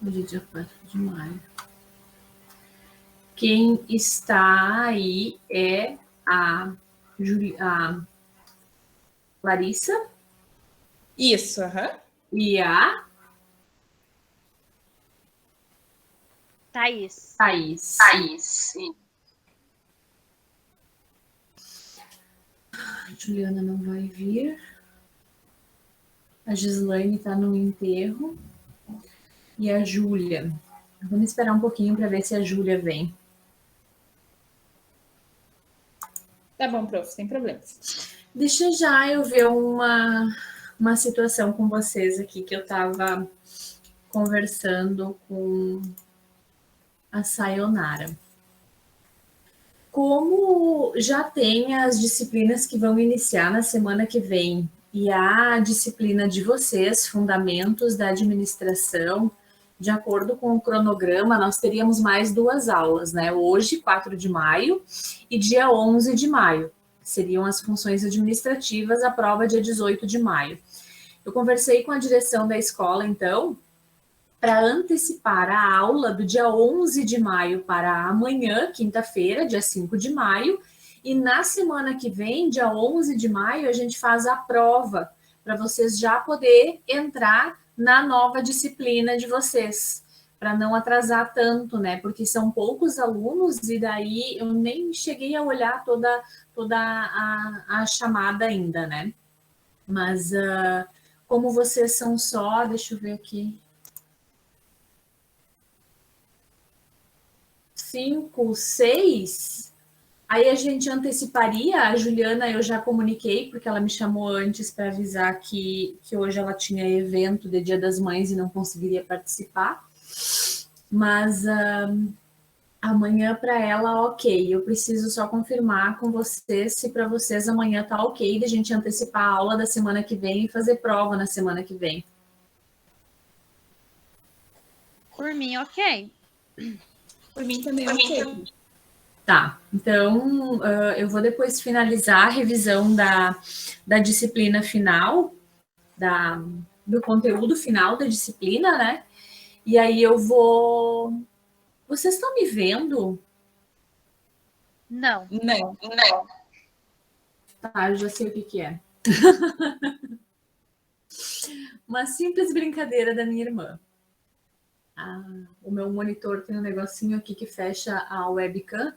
Hoje é dia 4 de maio. Quem está aí é a Larissa. Isso, aham. E a Thaís. Thaís. A Juliana não vai vir. A Gislaine está no enterro. E a Júlia. Vamos esperar um pouquinho para ver se a Júlia vem. Tá bom, prof, sem problemas. Deixa já eu ver uma situação com vocês aqui que eu estava conversando com a Sayonara. Como já tem as disciplinas que vão iniciar na semana que vem e a disciplina de vocês, Fundamentos da Administração, de acordo com o cronograma, nós teríamos mais 2 aulas, né? Hoje, 4 de maio, e dia 11 de maio. Seriam as funções administrativas, a prova dia 18 de maio. Eu conversei com a direção da escola, então, para antecipar a aula do dia 11 de maio para amanhã, quinta-feira, dia 5 de maio, e na semana que vem, dia 11 de maio, a gente faz a prova para vocês já poder entrar na nova disciplina de vocês, para não atrasar tanto, né? Porque são poucos alunos e daí eu nem cheguei a olhar toda a chamada ainda, né? Mas como vocês são só, deixa eu ver aqui, 5, 6, aí a gente anteciparia. A Juliana eu já comuniquei, porque ela me chamou antes para avisar que hoje ela tinha evento de Dia das Mães e não conseguiria participar. Mas amanhã para ela, ok. Eu preciso só confirmar com vocês se para vocês amanhã tá ok, de a gente antecipar a aula da semana que vem e fazer prova na semana que vem. Por mim, ok. Por mim também, ok. Tá, então eu vou depois finalizar a revisão da disciplina final, do conteúdo final da disciplina, né? E aí eu vou... Vocês estão me vendo? Não. Não. Tá, eu já sei o que é. Uma simples brincadeira da minha irmã. O meu monitor tem um negocinho aqui que fecha a webcam.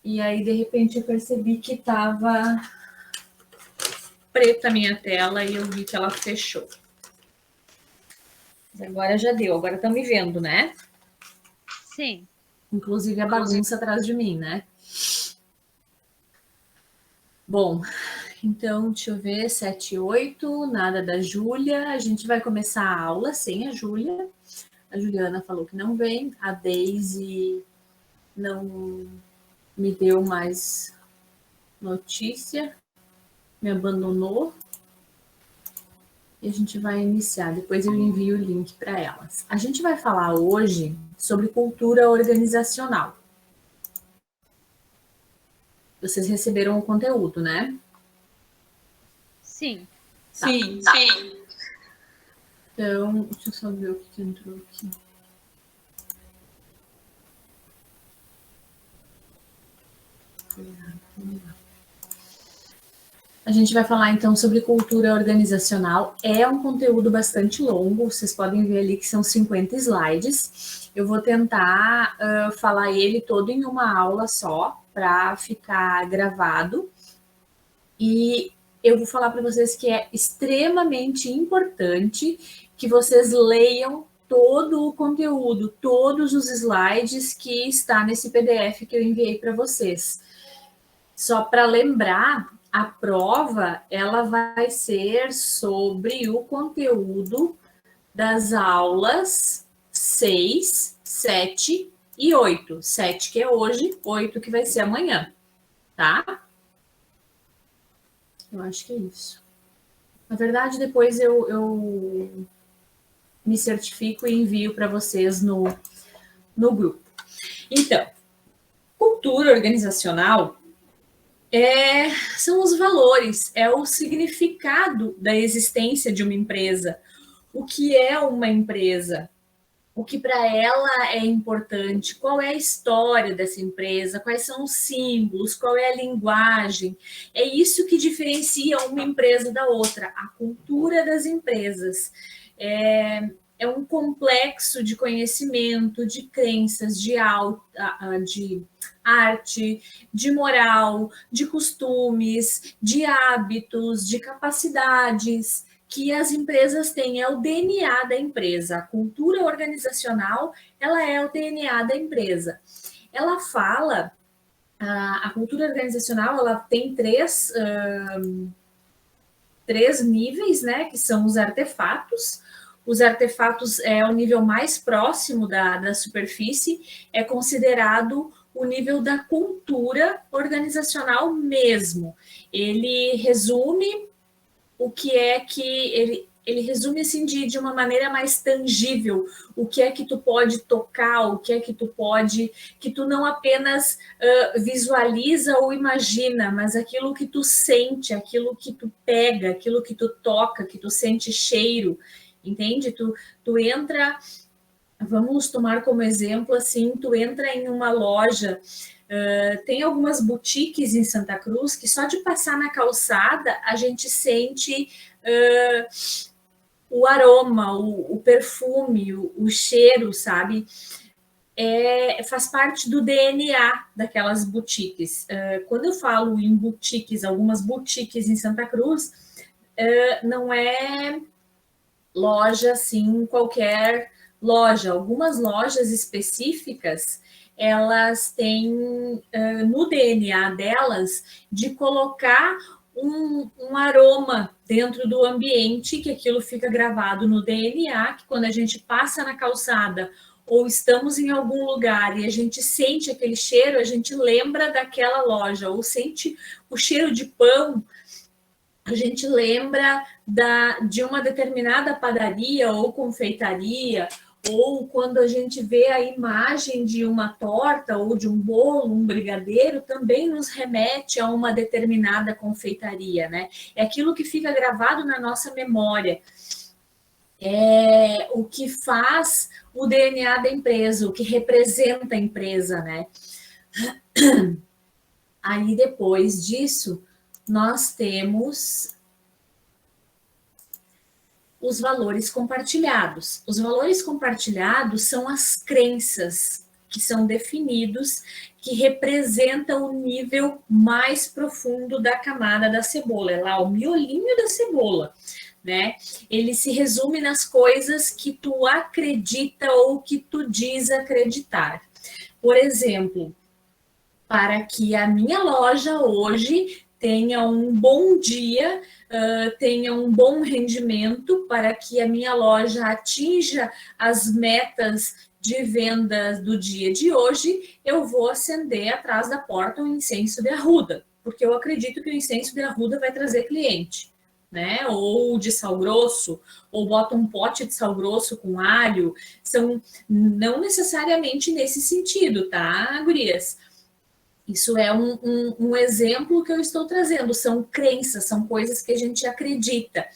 E aí, de repente, eu percebi que estava preta a minha tela e eu vi que ela fechou. Agora já deu, agora estão me vendo, né? Sim. Inclusive a bagunça atrás de mim, né? Bom, então, deixa eu ver, 7 e 8, nada da Júlia. A gente vai começar a aula sem a Júlia. A Juliana falou que não vem, a Daisy não me deu mais notícia, me abandonou. E a gente vai iniciar, depois eu envio o link para elas. A gente vai falar hoje sobre cultura organizacional. Vocês receberam o conteúdo, né? Sim. Tá. Sim. Então, deixa eu só ver o que entrou aqui. A gente vai falar então sobre cultura organizacional. É um conteúdo bastante longo, vocês podem ver ali que são 50 slides. Eu vou tentar falar ele todo em uma aula só, para ficar gravado. E eu vou falar para vocês que é extremamente importante que vocês leiam todo o conteúdo, todos os slides que está nesse PDF que eu enviei para vocês. Só para lembrar, a prova ela vai ser sobre o conteúdo das aulas 6, 7 e 8. 7 que é hoje, 8 que vai ser amanhã, tá? Eu acho que é isso. Na verdade, depois eu me certifico e envio para vocês no grupo. Então, cultura organizacional são os valores, é o significado da existência de uma empresa. O que é uma empresa? o que para ela é importante, qual é a história dessa empresa, quais são os símbolos, qual é a linguagem. É isso que diferencia uma empresa da outra, a cultura das empresas. É um complexo de conhecimento, de crenças, de arte, de moral, de costumes, de hábitos, de capacidades que as empresas têm, é o DNA da empresa. A cultura organizacional, ela é o DNA da empresa. Ela fala, a cultura organizacional, ela tem três níveis, né, que são os artefatos. Os artefatos é o nível mais próximo da superfície, é considerado o nível da cultura organizacional mesmo. Ele resume o que é que ele resume assim de uma maneira mais tangível o que é que tu pode tocar, o que é que tu pode, que tu não apenas visualiza ou imagina, mas aquilo que tu sente, aquilo que tu pega, aquilo que tu toca, que tu sente cheiro, entende? Tu entra, vamos tomar como exemplo assim, tu entra em uma loja. Tem algumas boutiques em Santa Cruz que só de passar na calçada a gente sente o aroma, o perfume, o cheiro, sabe? Faz parte do DNA daquelas boutiques. Quando eu falo em boutiques, algumas boutiques em Santa Cruz, não é loja assim, qualquer loja. Algumas lojas específicas, elas têm no DNA delas de colocar um aroma dentro do ambiente, que aquilo fica gravado no DNA, que quando a gente passa na calçada ou estamos em algum lugar e a gente sente aquele cheiro, a gente lembra daquela loja, ou sente o cheiro de pão, a gente lembra de uma determinada padaria ou confeitaria, ou quando a gente vê a imagem de uma torta ou de um bolo, um brigadeiro, também nos remete a uma determinada confeitaria, né? É aquilo que fica gravado na nossa memória. É o que faz o DNA da empresa, o que representa a empresa, né? Aí, depois disso, nós temos os valores compartilhados. Os valores compartilhados são as crenças que são definidos, que representam o nível mais profundo da camada da cebola, é lá o miolinho da cebola, né? Ele se resume nas coisas que tu acredita ou que tu diz acreditar. Por exemplo, para que a minha loja hoje tenha um bom dia, tenha um bom rendimento, para que a minha loja atinja as metas de vendas do dia de hoje, eu vou acender atrás da porta um incenso de arruda, porque eu acredito que o incenso de arruda vai trazer cliente, né? Ou de sal grosso, ou bota um pote de sal grosso com alho, são não necessariamente nesse sentido, tá, gurias? Isso é um exemplo que eu estou trazendo, são crenças, são coisas que a gente acredita.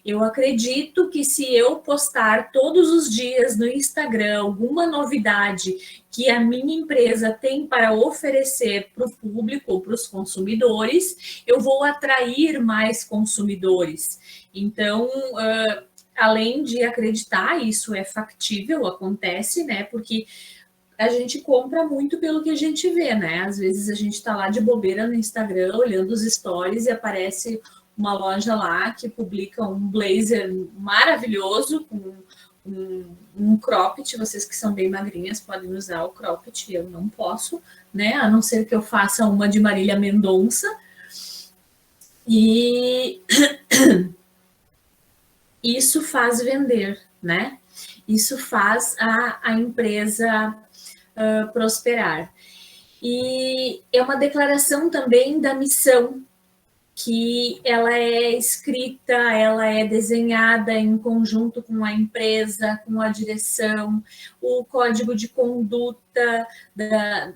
Eu acredito que se eu postar todos os dias no Instagram alguma novidade que a minha empresa tem para oferecer para o público ou para os consumidores, eu vou atrair mais consumidores. Então, além de acreditar, isso é factível, acontece, né? Porque a gente compra muito pelo que a gente vê, né? Às vezes a gente está lá de bobeira no Instagram, olhando os stories e aparece uma loja lá que publica um blazer maravilhoso com um cropped. Vocês que são bem magrinhas podem usar o cropped, eu não posso, né? A não ser que eu faça uma de Marília Mendonça. E isso faz vender, né? Isso faz a empresa prosperar. E é uma declaração também da missão, que ela é escrita, ela é desenhada em conjunto com a empresa, com a direção, o código de conduta,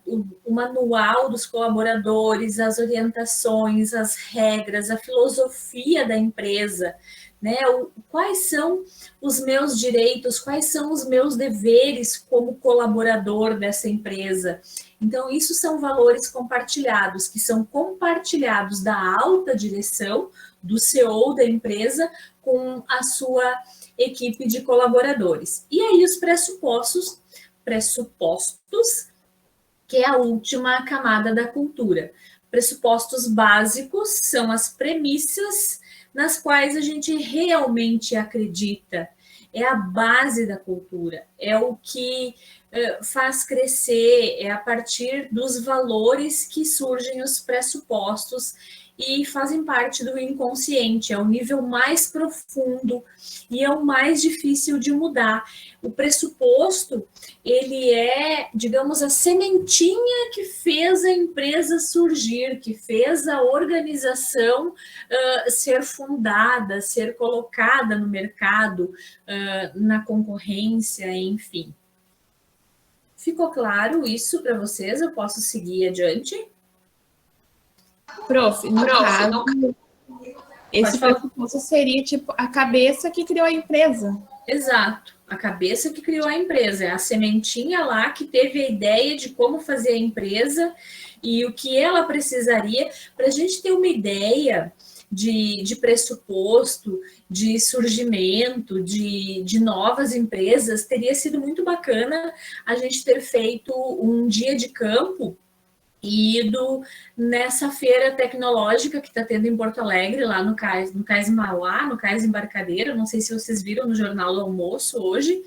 o manual dos colaboradores, as orientações, as regras, a filosofia da empresa né? Quais são os meus direitos, quais são os meus deveres como colaborador dessa empresa. Então, isso são valores compartilhados, que são compartilhados da alta direção, do CEO da empresa, com a sua equipe de colaboradores. E aí os pressupostos, que é a última camada da cultura. Pressupostos básicos são as premissas nas quais a gente realmente acredita. É a base da cultura, é o que faz crescer, é a partir dos valores que surgem os pressupostos e fazem parte do inconsciente, é o nível mais profundo e é o mais difícil de mudar. O pressuposto, ele é, digamos, a sementinha que fez a empresa surgir, que fez a organização ser fundada, ser colocada no mercado, na concorrência, enfim. Ficou claro isso para vocês? Eu posso seguir adiante? Prof, no caso, esse pressuposto seria tipo a cabeça que criou a empresa. Exato, a cabeça que criou a empresa, é a sementinha lá que teve a ideia de como fazer a empresa e o que ela precisaria. Para a gente ter uma ideia de pressuposto, de surgimento, de novas empresas, teria sido muito bacana a gente ter feito um dia de campo e ido nessa feira tecnológica que está tendo em Porto Alegre, lá no Cais Mauá, no Cais Embarcadero. Não sei se vocês viram no Jornal do Almoço hoje.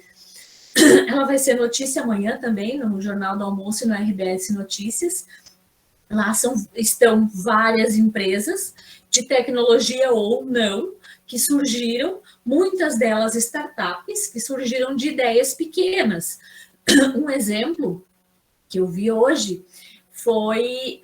Ela vai ser notícia amanhã também, no Jornal do Almoço e no RBS Notícias. Lá estão várias empresas de tecnologia ou não, que surgiram, muitas delas startups, que surgiram de ideias pequenas. Um exemplo que eu vi hoje foi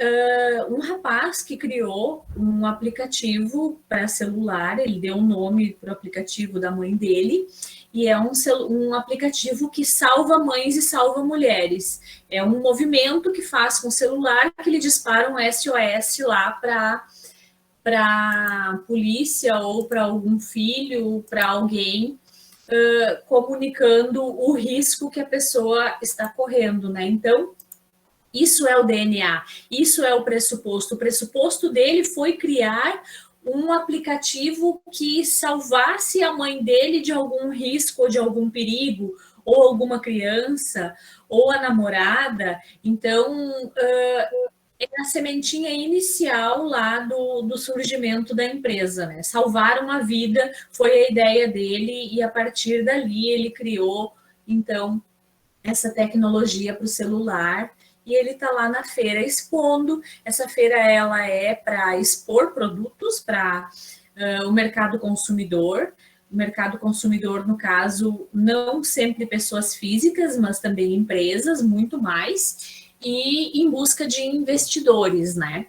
um rapaz que criou um aplicativo para celular, ele deu um nome para o aplicativo da mãe dele, e é um aplicativo que salva mães e salva mulheres. É um movimento que faz com o celular que ele dispara um SOS lá para a polícia ou para algum filho, para alguém, comunicando o risco que a pessoa está correndo, né? Então, isso é o DNA, isso é o pressuposto. O pressuposto dele foi criar um aplicativo que salvasse a mãe dele de algum risco, ou de algum perigo, ou alguma criança, ou a namorada. Então, é a sementinha inicial lá do surgimento da empresa, né? Salvar uma vida foi a ideia dele, e a partir dali ele criou, então, essa tecnologia para o celular. E ele está lá na feira expondo. Essa feira ela é para expor produtos para o mercado consumidor. O mercado consumidor, no caso, não sempre pessoas físicas, mas também empresas, muito mais, e em busca de investidores, né?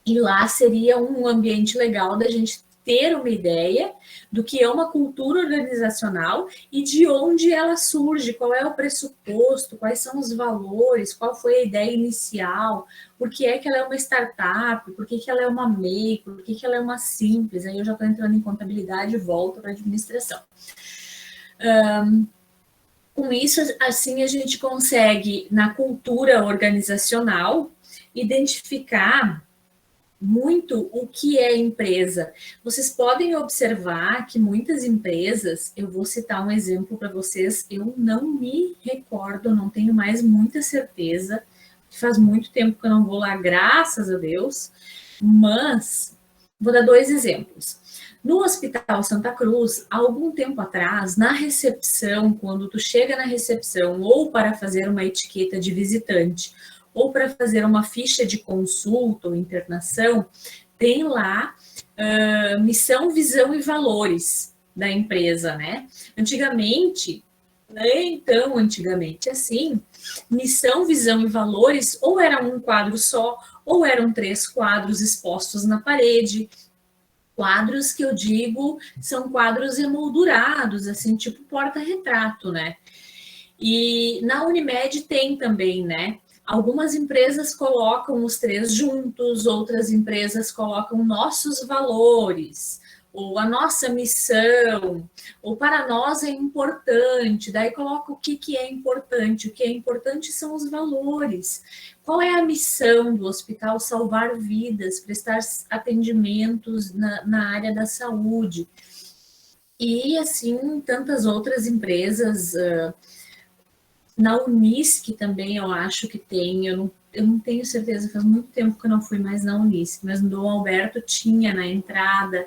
E lá seria um ambiente legal da gente ter uma ideia do que é uma cultura organizacional e de onde ela surge, qual é o pressuposto, quais são os valores, qual foi a ideia inicial, por que é que ela é uma startup, por que ela é uma MEI, por que ela é uma simples. Aí eu já estou entrando em contabilidade e volto para a administração. Com isso, assim, a gente consegue, na cultura organizacional, identificar muito o que é empresa. Vocês podem observar que muitas empresas, eu vou citar um exemplo para vocês, eu não me recordo, não tenho mais muita certeza, faz muito tempo que eu não vou lá, graças a Deus, mas vou dar 2 exemplos. No Hospital Santa Cruz, há algum tempo atrás, na recepção, quando tu chega na recepção, ou para fazer uma etiqueta de visitante, ou para fazer uma ficha de consulta ou internação, tem lá missão, visão e valores da empresa, né? Antigamente, nem tão antigamente assim, missão, visão e valores ou era um quadro só, ou eram 3 quadros expostos na parede. Quadros que eu digo são quadros emoldurados, assim, tipo porta-retrato, né? E na Unimed tem também, né? Algumas empresas colocam os 3 juntos, outras empresas colocam nossos valores, ou a nossa missão, ou para nós é importante, daí coloca o que é importante. O que é importante são os valores. Qual é a missão do hospital? Salvar vidas, prestar atendimentos na área da saúde. E, assim, tantas outras empresas. Na Unisc também eu acho que tem, eu não tenho certeza, faz muito tempo que eu não fui mais na Unisc, mas no Dom Alberto tinha na entrada.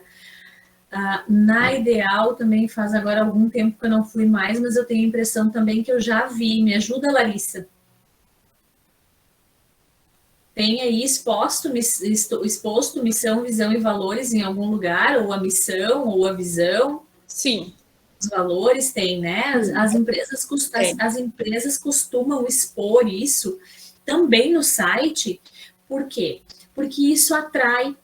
Na Ideal também faz agora algum tempo que eu não fui mais, mas eu tenho a impressão também que eu já vi. Me ajuda, Larissa? Tem aí exposto missão, visão e valores em algum lugar, ou a missão, ou a visão? Sim. Os valores tem, né? As empresas costumam expor isso também no site. Por quê? Porque isso atrai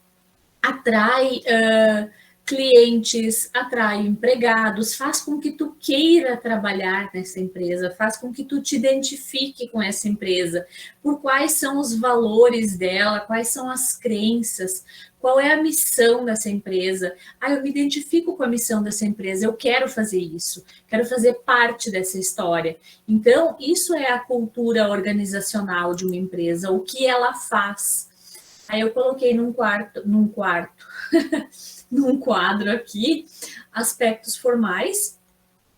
clientes, atrai empregados, faz com que tu queira trabalhar nessa empresa, faz com que tu te identifique com essa empresa, por quais são os valores dela, quais são as crenças, qual é a missão dessa empresa. Eu me identifico com a missão dessa empresa, eu quero fazer isso, quero fazer parte dessa história. Então, isso é a cultura organizacional de uma empresa, o que ela faz. Aí eu coloquei num quadro aqui, aspectos formais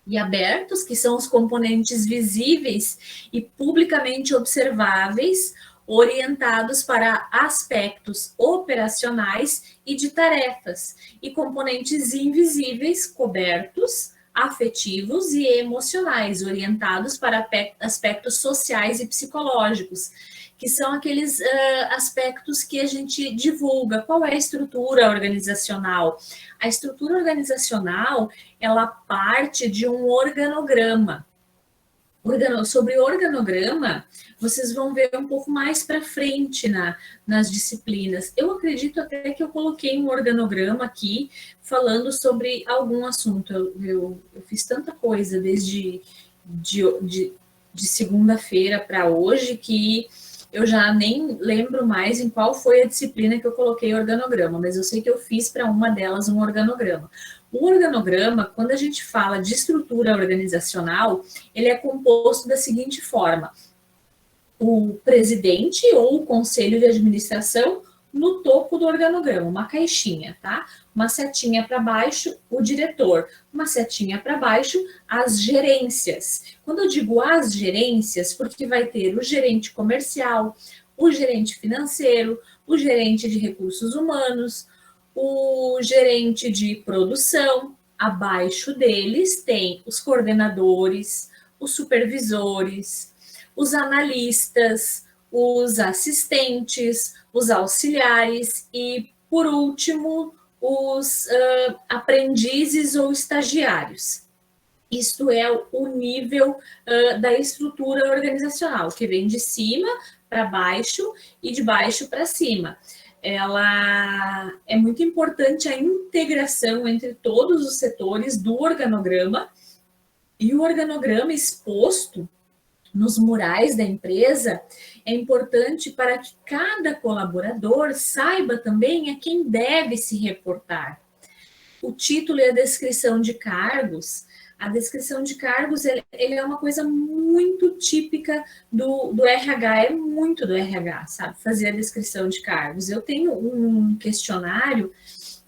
e abertos, que são os componentes visíveis e publicamente observáveis, orientados para aspectos operacionais e de tarefas, e componentes invisíveis, cobertos, afetivos e emocionais, orientados para aspectos sociais e psicológicos, que são aqueles aspectos que a gente divulga. Qual é a estrutura organizacional? A estrutura organizacional, ela parte de um organograma. Sobre organograma, vocês vão ver um pouco mais para frente nas disciplinas. Eu acredito até que eu coloquei um organograma aqui, falando sobre algum assunto. Eu fiz tanta coisa desde de segunda-feira para hoje, que eu já nem lembro mais em qual foi a disciplina que eu coloquei organograma, mas eu sei que eu fiz para uma delas um organograma. O organograma, quando a gente fala de estrutura organizacional, ele é composto da seguinte forma: o presidente ou o conselho de administração no topo do organograma, uma caixinha, tá? Uma setinha para baixo, o diretor. Uma setinha para baixo, as gerências. Quando eu digo as gerências, porque vai ter o gerente comercial, o gerente financeiro, o gerente de recursos humanos, o gerente de produção. Abaixo deles tem os coordenadores, os supervisores, os analistas, os assistentes, os auxiliares e, por último, os aprendizes ou estagiários. Isto é o nível da estrutura organizacional, que vem de cima para baixo e de baixo para cima. Ela é muito importante a integração entre todos os setores do organograma, e o organograma exposto nos murais da empresa é importante para que cada colaborador saiba também a quem deve se reportar. O título e a descrição de cargos. A descrição de cargos ele é uma coisa muito típica do RH, é muito do RH, sabe? Fazer a descrição de cargos. Eu tenho um questionário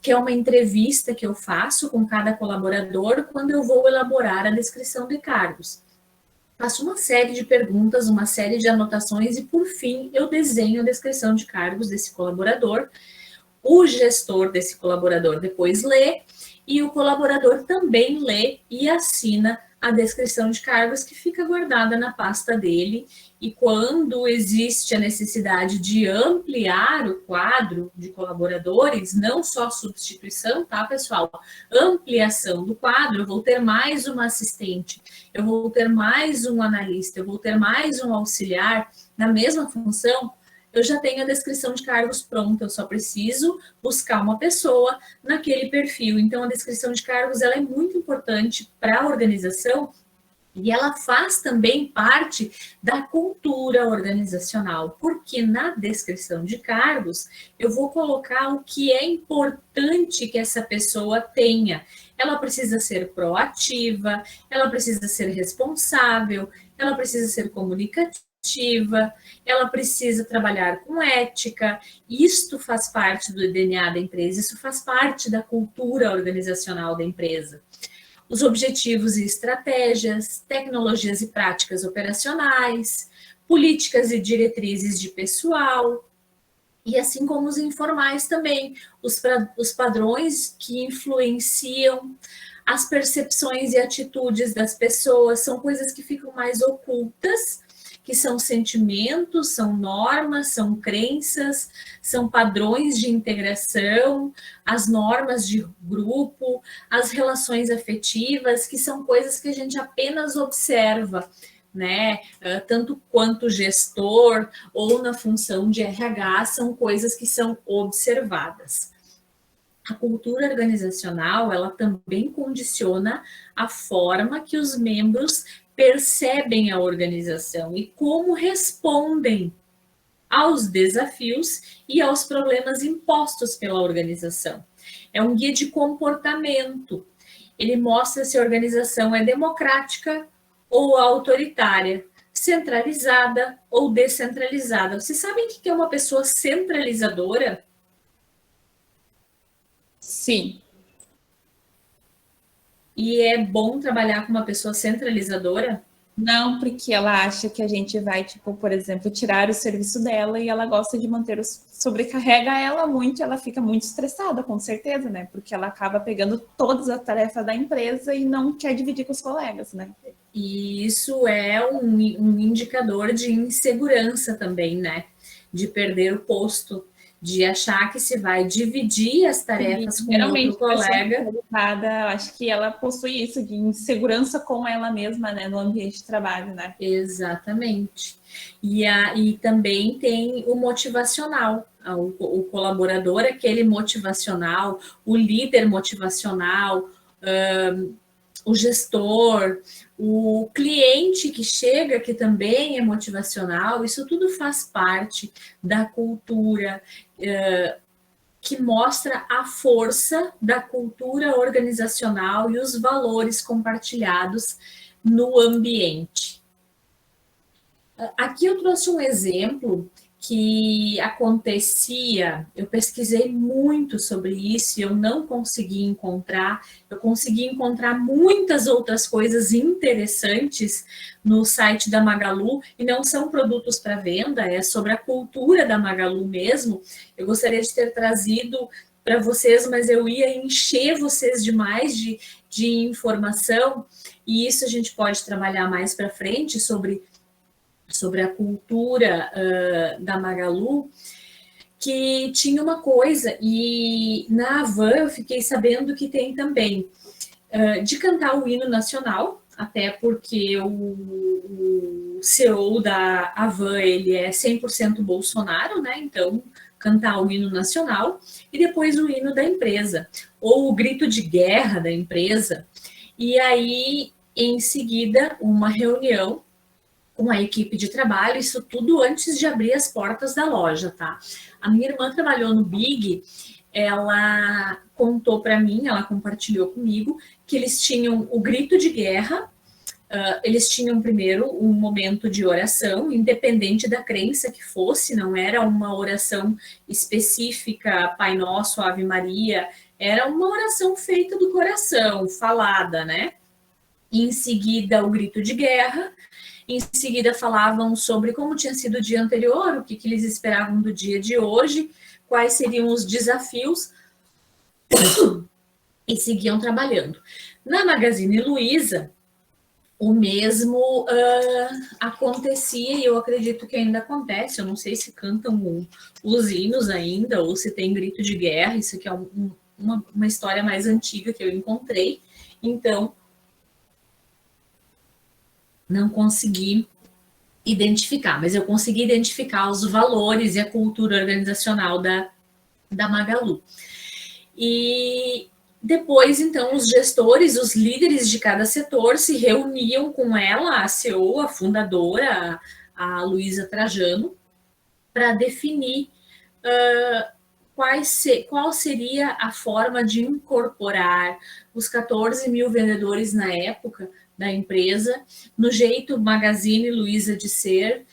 que é uma entrevista que eu faço com cada colaborador quando eu vou elaborar a descrição de cargos. Faço uma série de perguntas, uma série de anotações e, por fim, eu desenho a descrição de cargos desse colaborador. O gestor desse colaborador depois lê e o colaborador também lê e assina a descrição de cargos, que fica guardada na pasta dele. E quando existe a necessidade de ampliar o quadro de colaboradores, não só substituição, tá, pessoal? Ampliação do quadro, eu vou ter mais uma assistente, eu vou ter mais um analista, eu vou ter mais um auxiliar na mesma função. Eu já tenho a descrição de cargos pronta, eu só preciso buscar uma pessoa naquele perfil. Então, a descrição de cargos ela é muito importante para a organização, E ela faz também parte da cultura organizacional, porque na descrição de cargos eu vou colocar o que é importante que essa pessoa tenha. Ela precisa ser proativa, ela precisa ser responsável, ela precisa ser comunicativa, ela precisa trabalhar com ética. Isto faz parte do DNA da empresa, isso faz parte da cultura organizacional da empresa. Os objetivos e estratégias, tecnologias e práticas operacionais, políticas e diretrizes de pessoal, e assim como os informais também, os padrões que influenciam as percepções e atitudes das pessoas, são coisas que ficam mais ocultas, que são sentimentos, são normas, são crenças, são padrões de integração, as normas de grupo, as relações afetivas, que são coisas que a gente apenas observa, né? Tanto quanto gestor ou na função de RH, são coisas que são observadas. A cultura organizacional, ela também condiciona a forma que os membros percebem a organização e como respondem aos desafios e aos problemas impostos pela organização. É um guia de comportamento. Ele mostra se a organização é democrática ou autoritária, centralizada ou descentralizada. Vocês sabem o que é uma pessoa centralizadora? Sim. E é bom trabalhar com uma pessoa centralizadora? Não, porque ela acha que a gente vai, tipo, por exemplo, tirar o serviço dela e ela gosta de manter sobrecarrega ela muito, ela fica muito estressada, com certeza, né? Porque ela acaba pegando todas as tarefas da empresa e não quer dividir com os colegas, né? E isso é um indicador de insegurança também, né? De perder o posto, de achar que se vai dividir as tarefas com outro colega. Acho que ela possui isso de insegurança com ela mesma, né, no ambiente de trabalho, né? Exatamente. E também tem o motivacional, o colaborador, aquele motivacional, o líder motivacional, o gestor, o cliente que chega, que também é motivacional, isso tudo faz parte da cultura, que mostra a força da cultura organizacional e os valores compartilhados no ambiente. Aqui eu trouxe um exemplo que acontecia, eu pesquisei muito sobre isso e eu não consegui encontrar, eu consegui encontrar muitas outras coisas interessantes no site da Magalu, e não são produtos para venda, é sobre a cultura da Magalu mesmo. Eu gostaria de ter trazido para vocês, mas eu ia encher vocês demais de informação, e isso a gente pode trabalhar mais para frente sobre a cultura da Magalu, que tinha uma coisa, e na Avan eu fiquei sabendo que tem também, de cantar o hino nacional, até porque o CEO da Avan, ele é 100% Bolsonaro, né? Então, cantar o hino nacional, e depois o hino da empresa, ou o grito de guerra da empresa, e aí, em seguida, uma reunião com a equipe de trabalho, isso tudo antes de abrir as portas da loja, tá? A minha irmã trabalhou no Big, ela contou para mim, ela compartilhou comigo, que eles tinham o grito de guerra, eles tinham primeiro um momento de oração, independente da crença que fosse, não era uma oração específica, Pai Nosso, Ave Maria, era uma oração feita do coração, falada, né? E em seguida, o grito de guerra. Em seguida, falavam sobre como tinha sido o dia anterior, o que eles esperavam do dia de hoje, quais seriam os desafios, e seguiam trabalhando. Na Magazine Luiza, o mesmo acontecia, e eu acredito que ainda acontece. Eu não sei se cantam os hinos ainda, ou se tem grito de guerra. Isso aqui é uma história mais antiga que eu encontrei. Então, não consegui identificar, mas eu consegui identificar os valores e a cultura organizacional da Magalu. E Depois, então, os gestores, os líderes de cada setor se reuniam com ela, a CEO, a fundadora, a Luísa Trajano, para definir qual seria a forma de incorporar os 14 mil vendedores na época da empresa, no jeito Magazine Luiza de ser,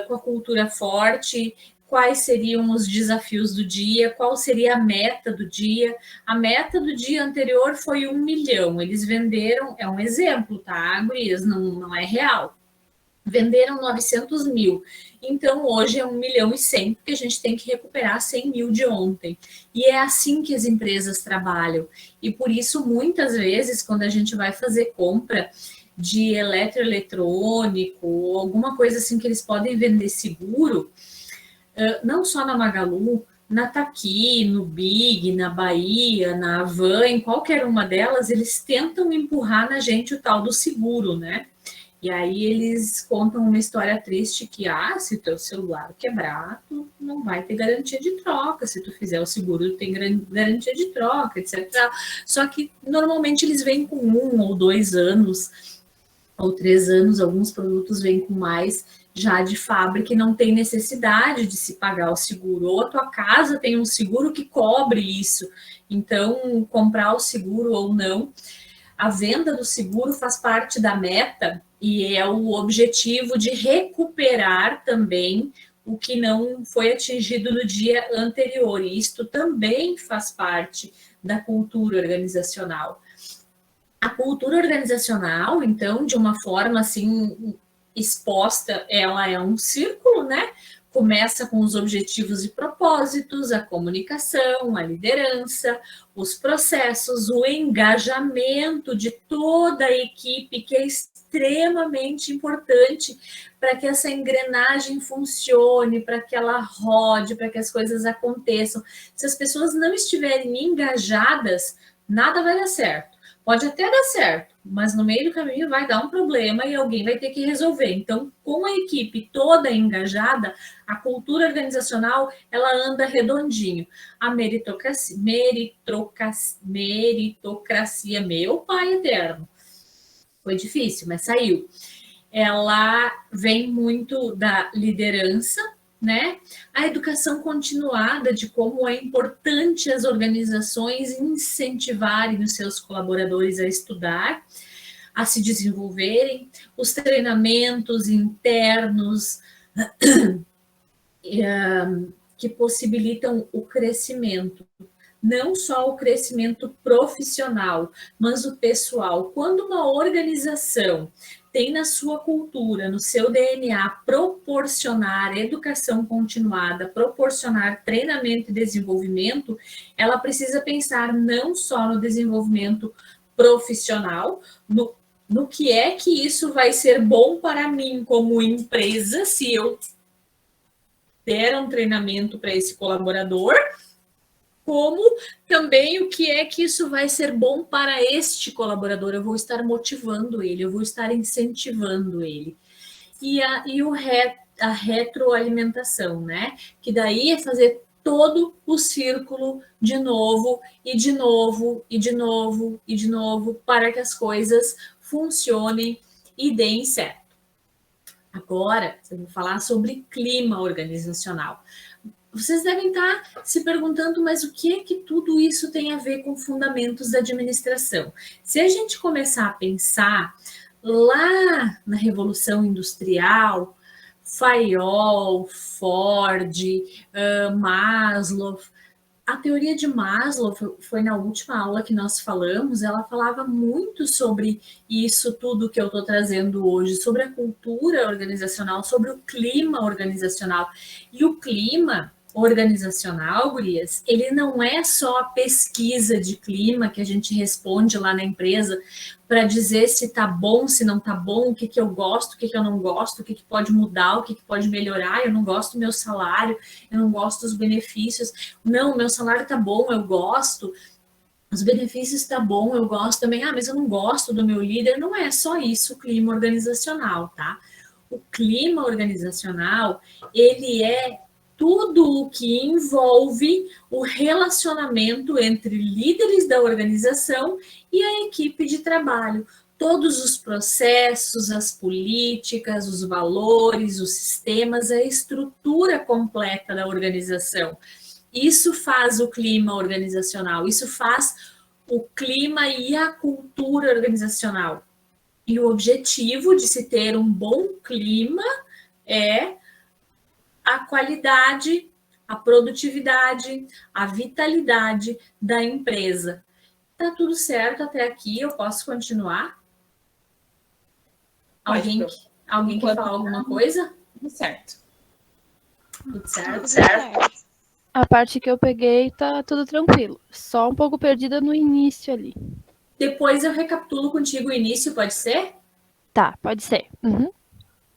com a cultura forte, quais seriam os desafios do dia, qual seria a meta do dia. A meta do dia anterior foi 1 milhão, eles venderam, é um exemplo, tá, gurias, não é real. Venderam 900 mil. Então, hoje é 1 milhão e 100, porque a gente tem que recuperar 100 mil de ontem. E é assim que as empresas trabalham. E por isso, muitas vezes, quando a gente vai fazer compra de eletroeletrônico, ou alguma coisa assim que eles podem vender seguro, não só na Magalu, na Taqui, no Big, na Bahia, na Havan, em qualquer uma delas, eles tentam empurrar na gente o tal do seguro, né? E aí eles contam uma história triste que, se o teu celular quebrar, tu não vai ter garantia de troca. Se tu fizer o seguro, tu tem garantia de troca, etc. Só que normalmente eles vêm com 1 ou 2 anos, ou 3 anos, alguns produtos vêm com mais já de fábrica e não tem necessidade de se pagar o seguro. Ou a tua casa tem um seguro que cobre isso. Então, comprar o seguro ou não, a venda do seguro faz parte da meta e é o objetivo de recuperar também o que não foi atingido no dia anterior. E isto também faz parte da cultura organizacional. A cultura organizacional, então, de uma forma assim exposta, ela é um círculo, né? Começa com os objetivos e propósitos, a comunicação, a liderança, os processos, o engajamento de toda a equipe, que é extremamente importante para que essa engrenagem funcione, para que ela rode, para que as coisas aconteçam. Se as pessoas não estiverem engajadas, nada vai dar certo. Pode até dar certo, mas no meio do caminho vai dar um problema e alguém vai ter que resolver. Então, com a equipe toda engajada, a cultura organizacional, ela anda redondinho. A meritocracia, meu pai eterno. Foi difícil, mas saiu. Ela vem muito da liderança, né? A educação continuada de como é importante as organizações incentivarem os seus colaboradores a estudar, a se desenvolverem, os treinamentos internos que possibilitam o crescimento, não só o crescimento profissional, mas o pessoal. Quando uma organização tem na sua cultura, no seu DNA, proporcionar educação continuada, proporcionar treinamento e desenvolvimento, ela precisa pensar não só no desenvolvimento profissional, no que é que isso vai ser bom para mim como empresa, se eu der um treinamento para esse colaborador, como também o que é que isso vai ser bom para este colaborador. Eu vou estar motivando ele, eu vou estar incentivando ele. E a retroalimentação, né? Que daí é fazer todo o círculo de novo, e de novo, e de novo, e de novo, para que as coisas funcionem e deem certo. Agora, eu vou falar sobre clima organizacional. Vocês devem estar se perguntando, mas o que é que tudo isso tem a ver com fundamentos da administração? Se a gente começar a pensar lá na Revolução Industrial, Fayol, Ford, Maslow, a teoria de Maslow foi na última aula que nós falamos, ela falava muito sobre isso tudo que eu estou trazendo hoje, sobre a cultura organizacional, sobre o clima organizacional. E o clima organizacional, gurias, ele não é só a pesquisa de clima que a gente responde lá na empresa para dizer se tá bom, se não tá bom, o que eu gosto, o que eu não gosto, o que pode mudar, o que pode melhorar. Eu não gosto do meu salário, eu não gosto dos benefícios. Não, meu salário tá bom, eu gosto. Os benefícios tá bom, eu gosto também. Mas eu não gosto do meu líder. Não é só isso o clima organizacional, tá? O clima organizacional, ele é tudo o que envolve o relacionamento entre líderes da organização e a equipe de trabalho. Todos os processos, as políticas, os valores, os sistemas, a estrutura completa da organização. Isso faz o clima organizacional, isso faz o clima e a cultura organizacional. E o objetivo de se ter um bom clima é a qualidade, a produtividade, a vitalidade da empresa. Tá tudo certo até aqui? Eu posso continuar? Alguém quer falar alguma coisa? Tudo certo. Tudo certo? Tudo certo. A parte que eu peguei tá tudo tranquilo. Só um pouco perdida no início ali. Depois eu recapitulo contigo o início, pode ser? Tá, pode ser. Uhum.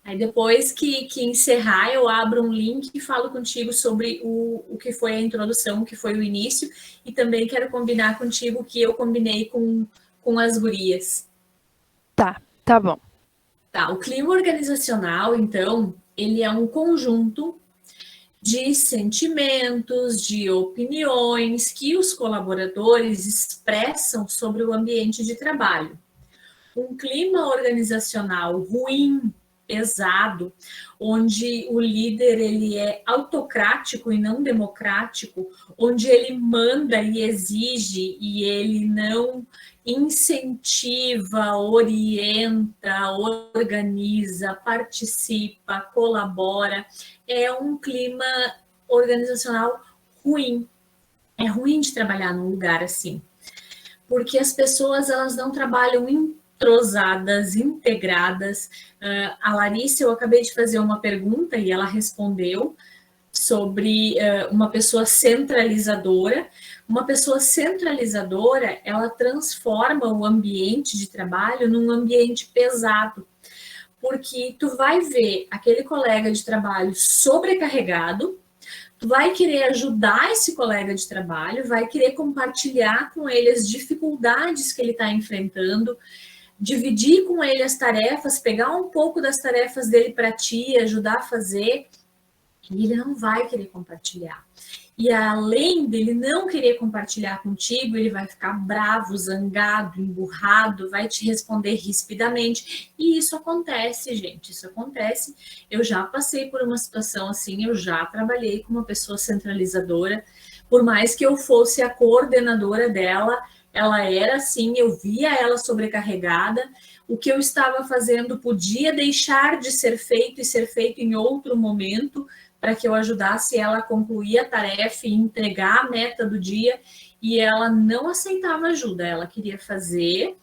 Aí depois que encerrar, eu abro um link e falo contigo sobre o que foi a introdução, o que foi o início, e também quero combinar contigo o que eu combinei com as gurias. Tá bom. Tá, o clima organizacional, então, ele é um conjunto de sentimentos, de opiniões que os colaboradores expressam sobre o ambiente de trabalho. Um clima organizacional ruim, pesado, onde o líder ele é autocrático e não democrático, onde ele manda e exige e ele não incentiva, orienta, organiza, participa, colabora, é um clima organizacional ruim. É ruim de trabalhar num lugar assim, porque as pessoas elas não trabalham entrosadas, integradas. A Larissa, eu acabei de fazer uma pergunta e ela respondeu sobre uma pessoa centralizadora. Uma pessoa centralizadora, ela transforma o ambiente de trabalho num ambiente pesado, porque tu vai ver aquele colega de trabalho sobrecarregado, tu vai querer ajudar esse colega de trabalho, vai querer compartilhar com ele as dificuldades que ele está enfrentando, dividir com ele as tarefas, pegar um pouco das tarefas dele para ti, ajudar a fazer, e ele não vai querer compartilhar. E além dele não querer compartilhar contigo, ele vai ficar bravo, zangado, emburrado, vai te responder rispidamente. E isso acontece, gente, isso acontece. Eu já passei por uma situação assim, eu já trabalhei com uma pessoa centralizadora. Por mais que eu fosse a coordenadora dela, ela era assim, eu via ela sobrecarregada. O que eu estava fazendo podia deixar de ser feito e ser feito em outro momento, para que eu ajudasse ela a concluir a tarefa e entregar a meta do dia, e ela não aceitava ajuda, ela queria fazer,